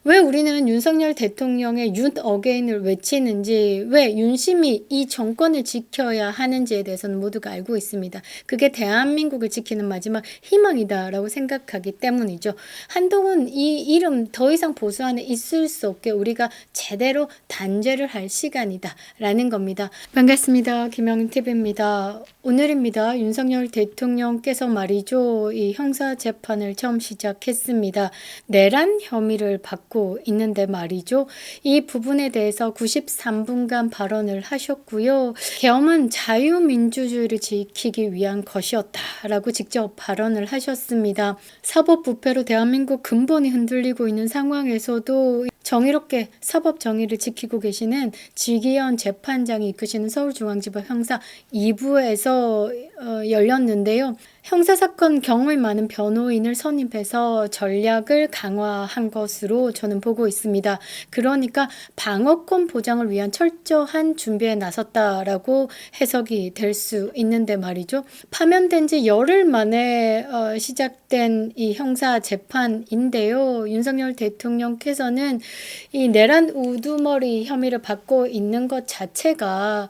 왜 우리는 윤석열 대통령의 윤 어게인을 외치는지, 왜 윤심이 이 정권을 지켜야 하는지에 대해서는 모두가 알고 있습니다. 그게 대한민국을 지키는 마지막 희망이다라고 생각하기 때문이죠. 한동훈 이 이름 더 이상 보수 안에 있을 수 없게 우리가 제대로 단죄를 할 시간이다라는 겁니다. 반갑습니다. 김영TV입니다. 오늘입니다. 윤석열 대통령께서 말이죠. 이 형사재판을 처음 시작했습니다. 내란 혐의를 받고 있는데 말이죠. 이 부분에 대해서 93분간 발언을 하셨고요. 계엄은 자유민주주의를 지키기 위한 것이었다라고 직접 발언을 하셨습니다. 사법부패로 대한민국 근본이 흔들리고 있는 상황에서도 정의롭게 사법 정의를 지키고 계시는 지기현 재판장이 이끄시는 서울중앙지법 형사 2부에서 열렸는데요. 형사사건 경험이 많은 변호인을 선임해서 전략을 강화한 것으로 저는 보고 있습니다. 그러니까 방어권 보장을 위한 철저한 준비에 나섰다라고 해석이 될 수 있는데 말이죠. 파면된 지 열흘 만에 시작된 이 형사 재판인데요. 윤석열 대통령께서는 이 내란 우두머리 혐의를 받고 있는 것 자체가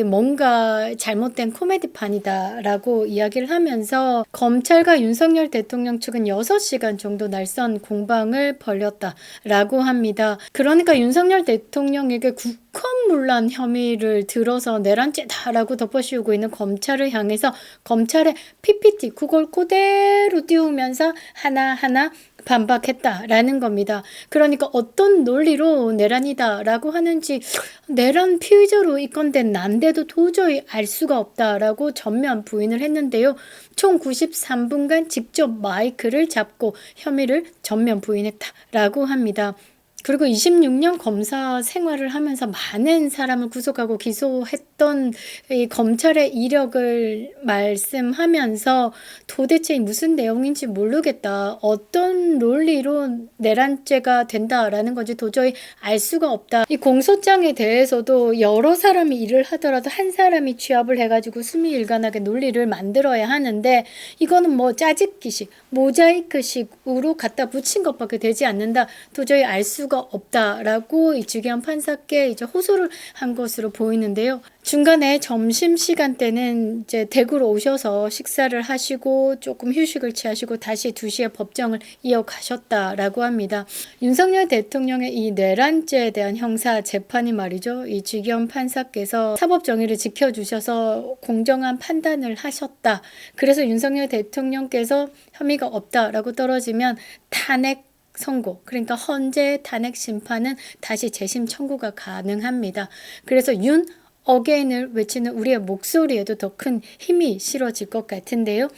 뭔가 잘못된 코미디판이다라고 이야기를 하면서 검찰과 윤석열 대통령 측은 6시간 정도 날선 공방을 벌였다라고 합니다. 그러니까 윤석열 대통령에게 국헌문란 혐의를 들어서 내란죄다라고 덮어씌우고 있는 검찰을 향해서 검찰의 PPT 그걸 그대로 띄우면서 하나하나 반박했다라는 겁니다. 그러니까 어떤 논리로 내란이다라고 하는지 내란 피의자로 입건된 난데도 도저히 알 수가 없다라고 전면 부인을 했는데요. 총 93분간 직접 마이크를 잡고 혐의를 전면 부인했다라고 합니다. 그리고 26년 검사 생활을 하면서 많은 사람을 구속하고 기소했던 이 검찰의 이력을 말씀하면서 도대체 무슨 내용인지 모르겠다. 어떤 논리로 내란죄가 된다라는 건지 도저히 알 수가 없다. 이 공소장에 대해서도 여러 사람이 일을 하더라도 한 사람이 취합을 해가지고 수미일관하게 논리를 만들어야 하는데 이거는 뭐 짜집기식, 모자이크식으로 갖다 붙인 것밖에 되지 않는다. 도저히 알 수가 없다라고 이 주기현 판사께 이제 호소를 한 것으로 보이는데요. 중간에 점심시간 때는 이제 대구로 오셔서 식사를 하시고 조금 휴식을 취하시고 다시 2시에 법정을 이어가셨다라고 합니다. 윤석열 대통령의 이 내란죄에 대한 형사 재판이 말이죠. 이 주기현 판사께서 사법 정의를 지켜주셔서 공정한 판단을 하셨다. 그래서 윤석열 대통령께서 혐의가 없다라고 떨어지면 탄핵 선고, 그러니까 헌재 탄핵 심판은 다시 재심 청구가 가능합니다. 그래서 윤 어게인을 외치는 우리의 목소리에도 더 큰 힘이 실어질 것 같은데요.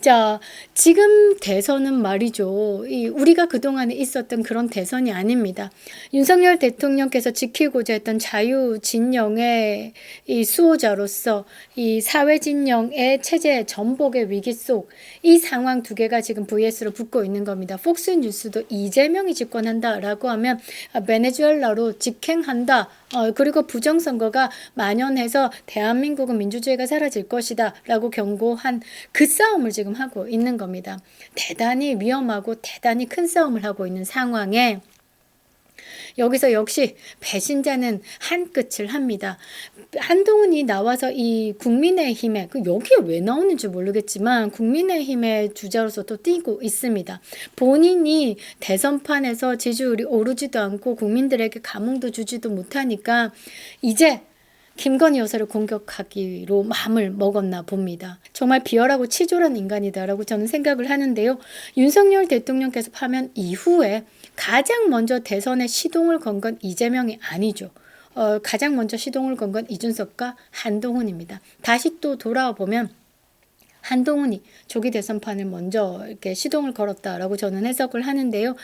자, 지금 대선은 말이죠. 우리가 그동안에 있었던 그런 대선이 아닙니다. 윤석열 대통령께서 지키고자 했던 자유진영의 이 수호자로서 이 사회진영의 체제 전복의 위기 속 이 상황 두 개가 지금 VS로 붙고 있는 겁니다. 폭스뉴스도 이재명이 집권한다라고 하면 베네수엘라로 직행한다. 그리고 부정선거가 만연해서 대한민국은 민주주의가 사라질 것이다 라고 경고한 그 싸움을 지금 하고 있는 겁니다. 대단히 위험하고 대단히 큰 싸움을 하고 있는 상황에 여기서 역시 배신자는 한 끝을 합니다. 한동훈이 나와서 이 국민의힘에 여기에 왜 나오는지 모르겠지만 국민의힘의 주자로서 또 뛰고 있습니다. 본인이 대선판에서 지지율이 오르지도 않고 국민들에게 감흥도 주지도 못하니까 이제 김건희 여사를 공격하기로 마음을 먹었나 봅니다. 정말 비열하고 치졸한 인간이다라고 저는 생각을 하는데요. 윤석열 대통령께서 파면 이후에 가장 먼저 대선에 시동을 건 건 이재명이 아니죠. 가장 먼저 시동을 건 건 이준석과 한동훈입니다. 다시 또 돌아와 보면 한동훈이 조기 대선판을 먼저 이렇게 시동을 걸었다라고 저는 해석을 하는데요.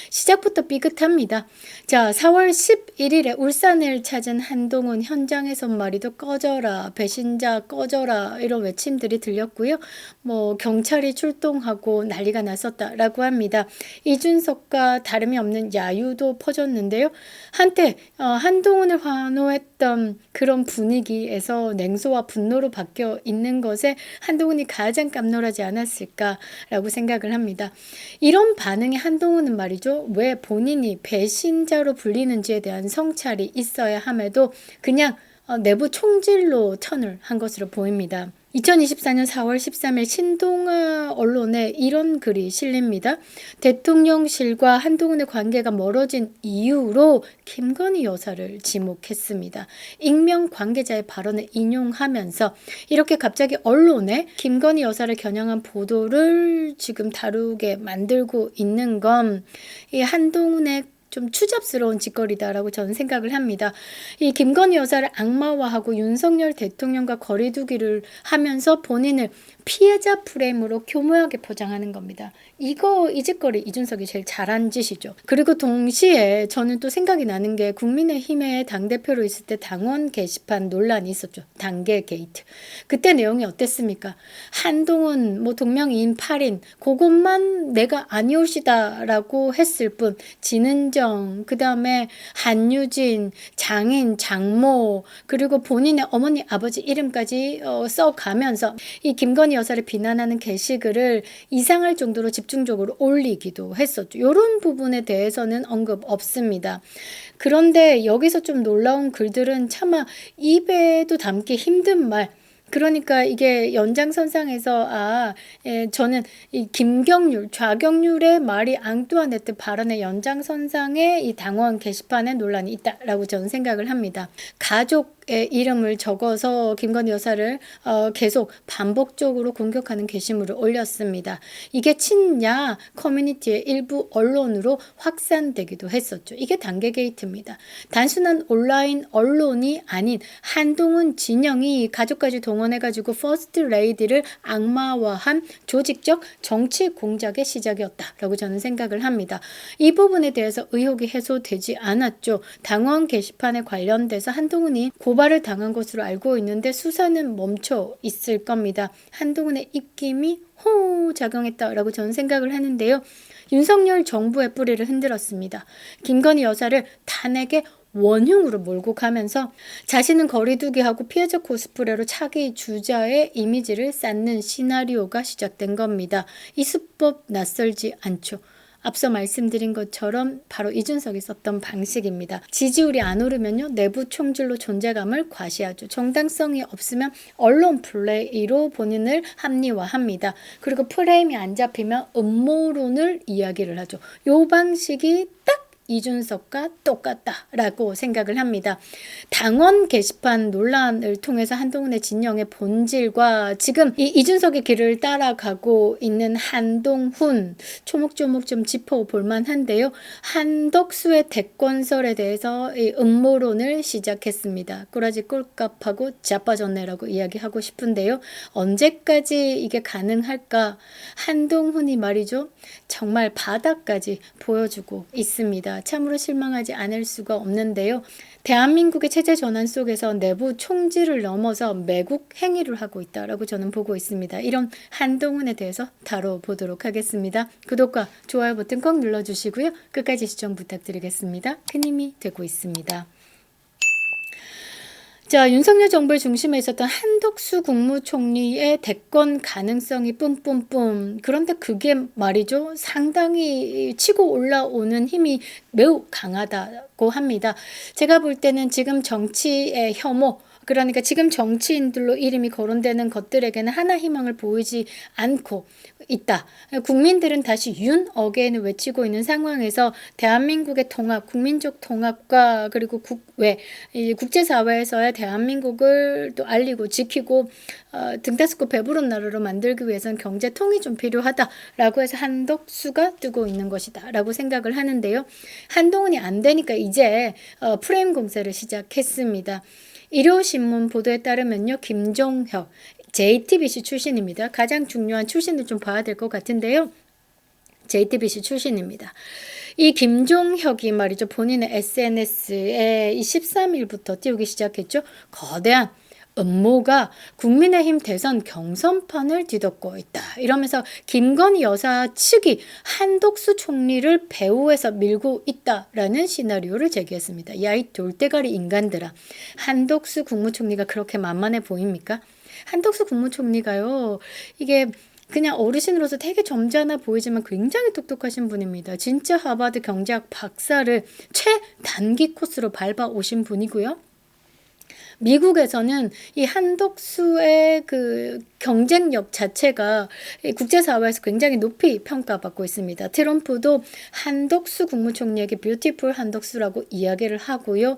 시작부터 삐끗합니다. 자, 4월 11일에 울산을 찾은 한동훈 현장에서 말이도 꺼져라, 배신자 꺼져라 이런 외침들이 들렸고요. 뭐 경찰이 출동하고 난리가 났었다라고 합니다. 이준석과 다름이 없는 야유도 퍼졌는데요. 한때 한동훈을 환호했던 있었던 그런 분위기에서 냉소와 분노로 바뀌어 있는 것에 한동훈이 가장 깜놀하지 않았을까라고 생각을 합니다. 이런 반응이 한동훈은 말이죠. 왜 본인이 배신자로 불리는지에 대한 성찰이 있어야 함에도 그냥 내부 총질로 턴을 한 것으로 보입니다. 2024년 4월 13일 신동아 언론에 이런 글이 실립니다. 대통령실과 한동훈의 관계가 멀어진 이유로 김건희 여사를 지목했습니다. 익명 관계자의 발언을 인용하면서 이렇게 갑자기 언론에 김건희 여사를 겨냥한 보도를 지금 다루게 만들고 있는 건 이 한동훈의 좀 추잡스러운 짓거리다라고 저는 생각을 합니다. 이 김건희 여사를 악마화하고 윤석열 대통령과 거리두기를 하면서 본인을 피해자 프레임으로 교묘하게 포장하는 겁니다. 이 짓거리 이준석이 제일 잘한 짓이죠. 그리고 동시에 저는 또 생각이 나는 게 국민의힘의 당대표로 있을 때 당원 게시판 논란이 있었죠. 당계 게이트. 그때 내용이 어땠습니까? 한동훈 동명이인 8인 그것만 내가 아니올시다라고 했을 뿐 진은정, 그 다음에 한유진, 장인, 장모, 그리고 본인의 어머니, 아버지 이름까지 써가면서 이 김건희 여사를 비난하는 게시글을 이상할 정도로 집중적으로 올리기도 했었죠. 이런 부분에 대해서는 언급 없습니다. 그런데 여기서 좀 놀라운 글들은 차마 입에도 담기 힘든 말, 그러니까 이게 연장선상에서 저는 이 김경률, 좌경률의 말이 앙뚜아네트 발언의 연장선상에 이 당원 게시판에 논란이 있다라고 저는 생각을 합니다. 가족의 이름을 적어서 김건희 여사를 계속 반복적으로 공격하는 게시물을 올렸습니다. 이게 친야 커뮤니티의 일부 언론으로 확산되기도 했었죠. 이게 단계 게이트입니다. 단순한 온라인 언론이 아닌 한동훈 진영이 가족까지 동원해가지고 퍼스트 레이디를 악마화한 조직적 정치 공작의 시작이었다라고 저는 생각을 합니다. 이 부분에 대해서 의혹이 해소되지 않았죠. 당원 게시판에 관련돼서 한동훈이 고발을 당한 것으로 알고 있는데 수사는 멈춰 있을 겁니다. 한동훈의 입김이 작용했다라고 저는 생각을 하는데요. 윤석열 정부의 뿌리를 흔들었습니다. 김건희 여사를 탄핵의 원흉으로 몰고 가면서 자신은 거리두기하고 피해자 코스프레로 차기 주자의 이미지를 쌓는 시나리오가 시작된 겁니다. 이 수법 낯설지 않죠. 앞서 말씀드린 것처럼 바로 이준석이 썼던 방식입니다. 지지율이 안 오르면요, 내부 총질로 존재감을 과시하죠. 정당성이 없으면 언론 플레이로 본인을 합리화합니다. 그리고 프레임이 안 잡히면 음모론을 이야기를 하죠. 이 방식이 딱 이준석과 똑같다라고 생각을 합니다. 당원 게시판 논란을 통해서 한동훈의 진영의 본질과 지금 이 이준석의 길을 따라가고 있는 한동훈 조목조목 좀 짚어볼 만한데요. 한덕수의 대권설에 대해서 이 음모론을 시작했습니다. 꼬라지 꼴값하고 자빠졌네라고 이야기하고 싶은데요. 언제까지 이게 가능할까? 한동훈이 말이죠. 정말 바닥까지 보여주고 있습니다. 참으로 실망하지 않을 수가 없는데요. 대한민국의 체제 전환 속에서 내부 총질을 넘어서 매국 행위를 하고 있다라고 저는 보고 있습니다. 이런 한동훈에 대해서 다뤄보도록 하겠습니다. 구독과 좋아요 버튼 꼭 눌러주시고요. 끝까지 시청 부탁드리겠습니다. 큰 힘이 되고 있습니다. 자, 윤석열 정부의 중심에 있었던 한덕수 국무총리의 대권 가능성이 뿜뿜뿜. 그런데 그게 말이죠. 상당히 치고 올라오는 힘이 매우 강하다고 합니다. 제가 볼 때는 지금 정치의 혐오, 그러니까 지금 정치인들로 이름이 거론되는 것들에게는 하나 희망을 보이지 않고 있다. 국민들은 다시 윤 어게인을 외치고 있는 상황에서 대한민국의 통합, 국민적 통합과 그리고 국제사회에서의 대한민국을 또 알리고 지키고 등다스고 배부른 나라로 만들기 위해서는 경제통이 좀 필요하다라고 해서 한덕수가 뜨고 있는 것이다 라고 생각을 하는데요. 한동훈이 안 되니까 이제 프레임 공세를 시작했습니다. 일요신문 보도에 따르면요. 김종혁 JTBC 출신입니다. 가장 중요한 출신을 좀 봐야 될 것 같은데요. JTBC 출신입니다. 이 김종혁이 말이죠. 본인의 SNS에 이 13일부터 띄우기 시작했죠. 거대한 음모가 국민의힘 대선 경선판을 뒤덮고 있다. 이러면서 김건희 여사 측이 한덕수 총리를 배후에서 밀고 있다라는 시나리오를 제기했습니다. 야, 이 돌대가리 인간들아. 한덕수 국무총리가 그렇게 만만해 보입니까? 한덕수 국무총리가요. 이게 그냥 어르신으로서 되게 점잖아 보이지만 굉장히 똑똑하신 분입니다. 진짜 하버드 경제학 박사를 최단기 코스로 밟아 오신 분이고요. 미국에서는 이 한덕수의 그 경쟁력 자체가 국제사회에서 굉장히 높이 평가받고 있습니다. 트럼프도 한덕수 국무총리에게 뷰티풀 한덕수라고 이야기를 하고요.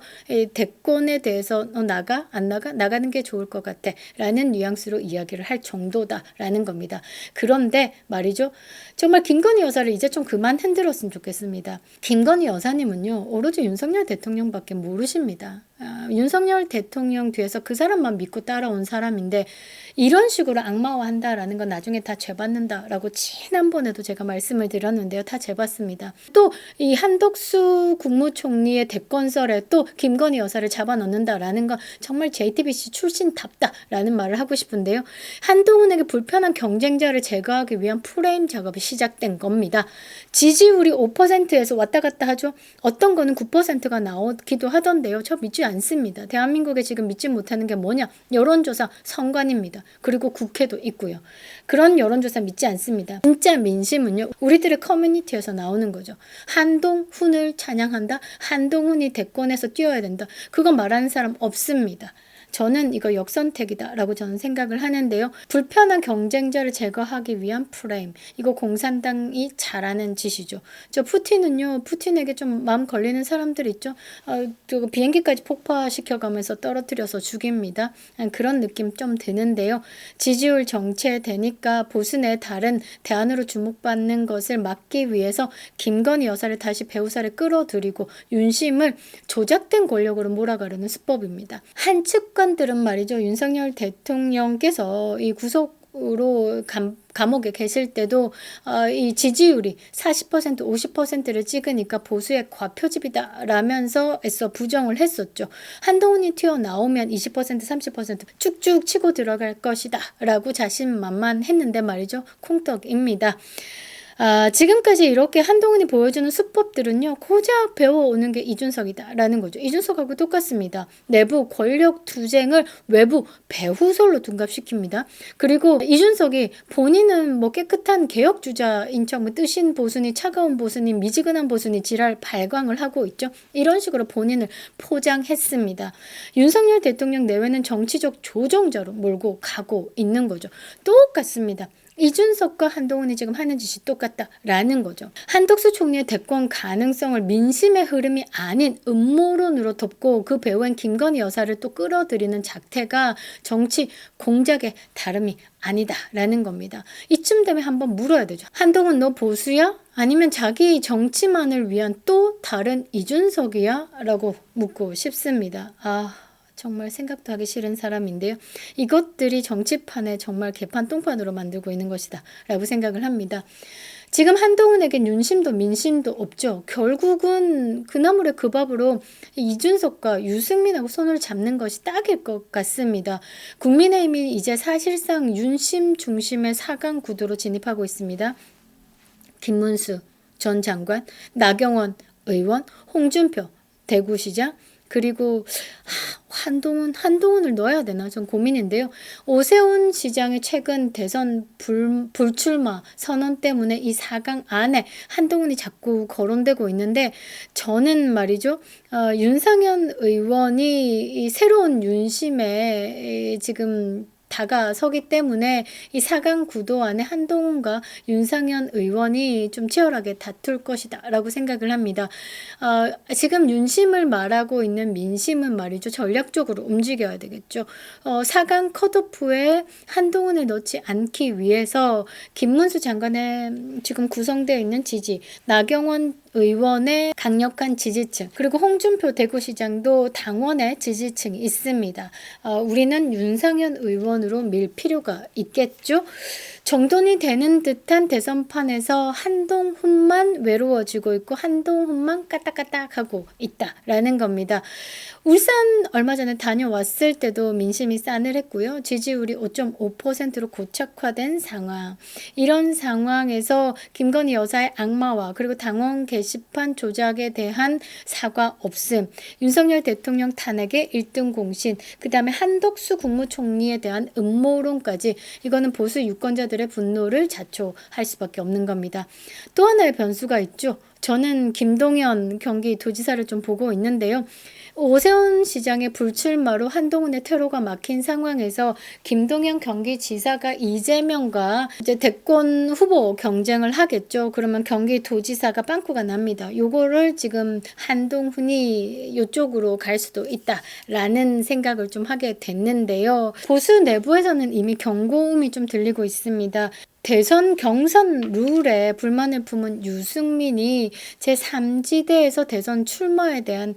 대권에 대해서 나가? 안 나가? 나가는 게 좋을 것 같아 라는 뉘앙스로 이야기를 할 정도다라는 겁니다. 그런데 말이죠. 정말 김건희 여사를 이제 좀 그만 흔들었으면 좋겠습니다. 김건희 여사님은요. 오로지 윤석열 대통령밖에 모르십니다. 윤석열 대통령 뒤에서 그 사람만 믿고 따라온 사람인데 이런 식으로 악마화한다라는 건 나중에 다 죄받는다라고 지난번에도 제가 말씀을 드렸는데요. 다 죄받습니다. 또 이 한덕수 국무총리의 대건설에 또 김건희 여사를 잡아넣는다라는 건 정말 JTBC 출신답다라는 말을 하고 싶은데요. 한동훈에게 불편한 경쟁자를 제거하기 위한 프레임 작업이 시작된 겁니다. 지지율이 5%에서 왔다 갔다 하죠. 어떤 거는 9%가 나오기도 하던데요. 저 믿지 않습니다. 대한민국에 지금 믿지 못하는 게 뭐냐? 여론조사 선관입니다. 그리고 국회도 있고요. 그런 여론조사 믿지 않습니다. 진짜 민심은요. 우리들의 커뮤니티에서 나오는 거죠. 한동훈을 찬양한다. 한동훈이 대권에서 뛰어야 된다. 그거 말하는 사람 없습니다. 저는 이거 역선택이다라고 저는 생각을 하는데요. 불편한 경쟁자를 제거하기 위한 프레임. 이거 공산당이 잘하는 짓이죠. 저 푸틴은요. 푸틴에게 좀 마음 걸리는 사람들 있죠. 비행기까지 폭파시켜가면서 떨어뜨려서 죽입니다. 그런 느낌 좀 드는데요. 지지율 정체되니까 보수 내 다른 대안으로 주목받는 것을 막기 위해서 김건희 여사를 다시 배우사를 끌어들이고 윤심을 조작된 권력으로 몰아가려는 수법입니다. 한 측관들은 말이죠. 윤석열 대통령께서 이 구속으로 감옥에 계실 때도 이 지지율이 40% 50%를 찍으니까 보수의 과표집이다 라면서 애써 부정을 했었죠. 한동훈이 튀어나오면 20% 30% 쭉쭉 치고 들어갈 것이다 라고 자신만만했는데 말이죠. 콩떡입니다. 지금까지 이렇게 한동훈이 보여주는 수법들은요. 고작 배워오는 게 이준석이다라는 거죠. 이준석하고 똑같습니다. 내부 권력 투쟁을 외부 배후설로 둔갑시킵니다. 그리고 이준석이 본인은 뭐 깨끗한 개혁주자인 척, 뭐 뜨신 보수니 차가운 보수니 미지근한 보수니 지랄 발광을 하고 있죠. 이런 식으로 본인을 포장했습니다. 윤석열 대통령 내외는 정치적 조정자로 몰고 가고 있는 거죠. 똑같습니다. 이준석과 한동훈이 지금 하는 짓이 똑같다라는 거죠. 한덕수 총리의 대권 가능성을 민심의 흐름이 아닌 음모론으로 덮고 그 배후엔 김건희 여사를 또 끌어들이는 작태가 정치 공작의 다름이 아니다라는 겁니다. 이쯤 되면 한번 물어야 되죠. 한동훈 너 보수야? 아니면 자기 정치만을 위한 또 다른 이준석이야? 라고 묻고 싶습니다. 정말 생각도 하기 싫은 사람인데요. 이것들이 정치판에 정말 개판 똥판으로 만들고 있는 것이다 라고 생각을 합니다. 지금 한동훈에겐 윤심도 민심도 없죠. 결국은 그 나물의 그 밥으로 이준석과 유승민하고 손을 잡는 것이 딱일 것 같습니다. 국민의힘이 이제 사실상 윤심 중심의 4강 구도로 진입하고 있습니다. 김문수 전 장관, 나경원 의원, 홍준표 대구시장, 그리고 한동훈을 넣어야 되나 좀 고민인데요. 오세훈 시장의 최근 대선 불출마 선언 때문에 이 4강 안에 한동훈이 자꾸 거론되고 있는데 저는 말이죠. 윤상현 의원이 이 새로운 윤심에 지금 다가서기 때문에 이 4강 구도 안에 한동훈과 윤상현 의원이 좀 치열하게 다툴 것이다 라고 생각을 합니다. 지금 윤심을 말하고 있는 민심은 말이죠. 전략적으로 움직여야 되겠죠. 4강 컷오프에 한동훈을 넣지 않기 위해서 김문수 장관의 지금 구성되어 있는 지지, 나경원 의원의 강력한 지지층, 그리고 홍준표 대구시장도 당원의 지지층이 있습니다. 우리는 윤상현 의원으로 밀 필요가 있겠죠. 정돈이 되는 듯한 대선판에서 한동훈만 외로워지고 있고 한동훈만 까딱까딱하고 있다라는 겁니다. 울산 얼마 전에 다녀왔을 때도 민심이 싸늘했고요. 지지율이 5.5%로 고착화된 상황. 이런 상황에서 김건희 여사의 악마와 그리고 당원 게시판 조작에 대한 사과 없음, 윤석열 대통령 탄핵의 1등 공신, 그 다음에 한덕수 국무총리에 대한 음모론까지, 이거는 보수 유권자들의 분노를 자초할 수밖에 없는 겁니다. 또 하나의 변수가 있죠. 저는 김동연 경기도지사를 좀 보고 있는데요. 오세훈 시장의 불출마로 한동훈의 퇴로가 막힌 상황에서 김동연 경기지사가 이재명과 이제 대권 후보 경쟁을 하겠죠. 그러면 경기도지사가 빵꾸가 납니다. 요거를 지금 한동훈이 이쪽으로 갈 수도 있다라는 생각을 좀 하게 됐는데요. 보수 내부에서는 이미 경고음이 좀 들리고 있습니다. 대선 경선 룰에 불만을 품은 유승민이 제3지대에서 대선 출마에 대한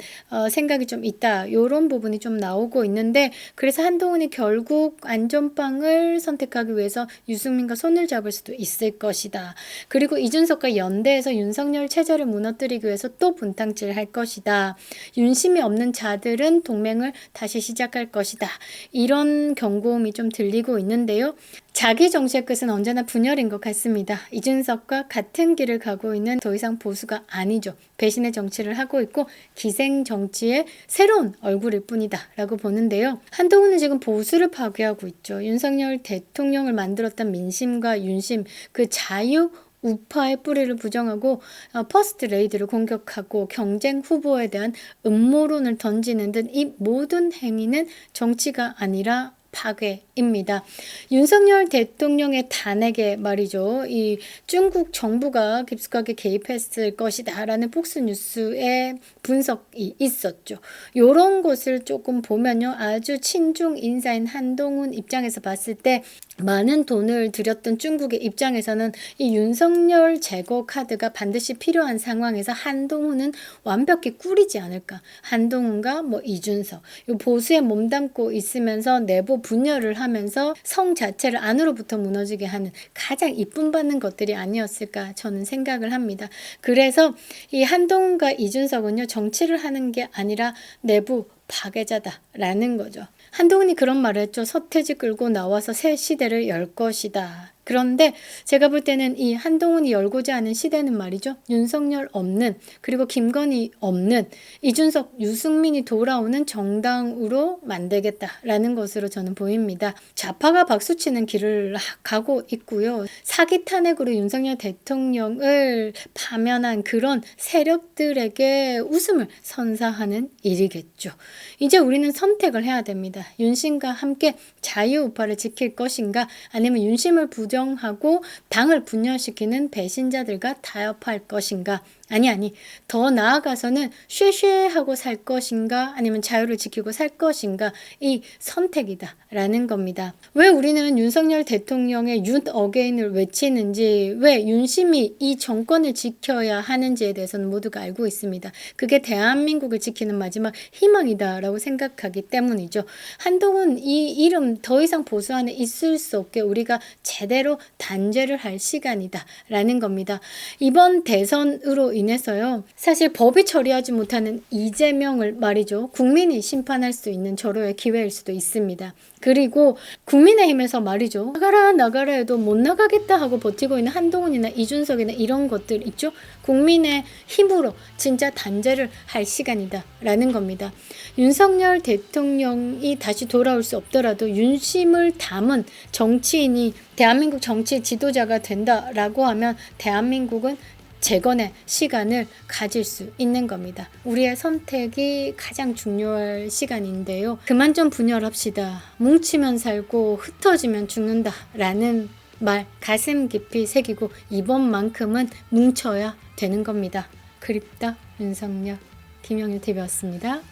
생각이 좀 있다. 이런 부분이 좀 나오고 있는데, 그래서 한동훈이 결국 안전빵을 선택하기 위해서 유승민과 손을 잡을 수도 있을 것이다. 그리고 이준석과 연대해서 윤석열 체제를 무너뜨리기 위해서 또 분탕질 할 것이다. 윤심이 없는 자들은 동맹을 다시 시작할 것이다. 이런 경고음이 좀 들리고 있는데요. 자기 정치의 끝은 언제나 분열인 것 같습니다. 이준석과 같은 길을 가고 있는 더 이상 보수가 아니죠. 배신의 정치를 하고 있고 기생 정치의 새로운 얼굴일 뿐이다 라고 보는데요. 한동훈은 지금 보수를 파괴하고 있죠. 윤석열 대통령을 만들었던 민심과 윤심, 그 자유 우파의 뿌리를 부정하고 퍼스트 레이디를 공격하고 경쟁 후보에 대한 음모론을 던지는 듯 이 모든 행위는 정치가 아니라 파괴입니다. 윤석열 대통령의 탄핵에 말이죠. 이 중국 정부가 깊숙하게 개입했을 것이다 라는 폭스뉴스의 분석이 있었죠. 요런 것을 조금 보면요. 아주 친중 인사인 한동훈 입장에서 봤을 때 많은 돈을 들였던 중국의 입장에서는 이 윤석열 제거 카드가 반드시 필요한 상황에서 한동훈은 완벽히 꿀이지 않을까. 한동훈과 이준석, 요 보수에 몸담고 있으면서 내부 분열을 하면서 성 자체를 안으로부터 무너지게 하는 가장 이쁨 받는 것들이 아니었을까 저는 생각을 합니다. 그래서 이 한동훈과 이준석은요, 정치를 하는 게 아니라 내부 파괴자다라는 거죠. 한동훈이 그런 말을 했죠. 서태지 끌고 나와서 새 시대를 열 것이다. 그런데 제가 볼 때는 이 한동훈이 열고자 하는 시대는 말이죠. 윤석열 없는, 그리고 김건희 없는, 이준석, 유승민이 돌아오는 정당으로 만들겠다라는 것으로 저는 보입니다. 좌파가 박수치는 길을 가고 있고요. 사기 탄핵으로 윤석열 대통령을 파면한 그런 세력들에게 웃음을 선사하는 일이겠죠. 이제 우리는 선택을 해야 됩니다. 윤심과 함께 자유우파를 지킬 것인가, 아니면 윤심을 부정하고 당을 분열시키는 배신자들과 타협할 것인가, 아니 더 나아가서는 쉐쉐하고 살 것인가, 아니면 자유를 지키고 살 것인가, 이 선택이다 라는 겁니다. 왜 우리는 윤석열 대통령의 윤 어게인을 외치는지, 왜 윤심이 이 정권을 지켜야 하는지에 대해서는 모두가 알고 있습니다. 그게 대한민국을 지키는 마지막 희망이다 라고 생각하기 때문이죠. 한동훈 이 이름 더 이상 보수 안에 있을 수 없게 우리가 제대로 단죄를 할 시간이다 라는 겁니다. 이번 대선으로 인해서요, 사실 법이 처리하지 못하는 이재명을 말이죠, 국민이 심판할 수 있는 절호의 기회일 수도 있습니다. 그리고 국민의힘에서 말이죠, 나가라 해도 못 나가겠다 하고 버티고 있는 한동훈이나 이준석이나 이런 것들 있죠. 국민의 힘으로 진짜 단죄를 할 시간이다 라는 겁니다. 윤석열 대통령이 다시 돌아올 수 없더라도 윤심을 담은 정치인이 대한민국 정치 지도자가 된다라고 하면 대한민국은 재건의 시간을 가질 수 있는 겁니다. 우리의 선택이 가장 중요할 시간인데요. 그만 좀 분열합시다. 뭉치면 살고 흩어지면 죽는다 라는 말 가슴 깊이 새기고 이번만큼은 뭉쳐야 되는 겁니다. 그립다 윤석열, 김영일 TV였습니다.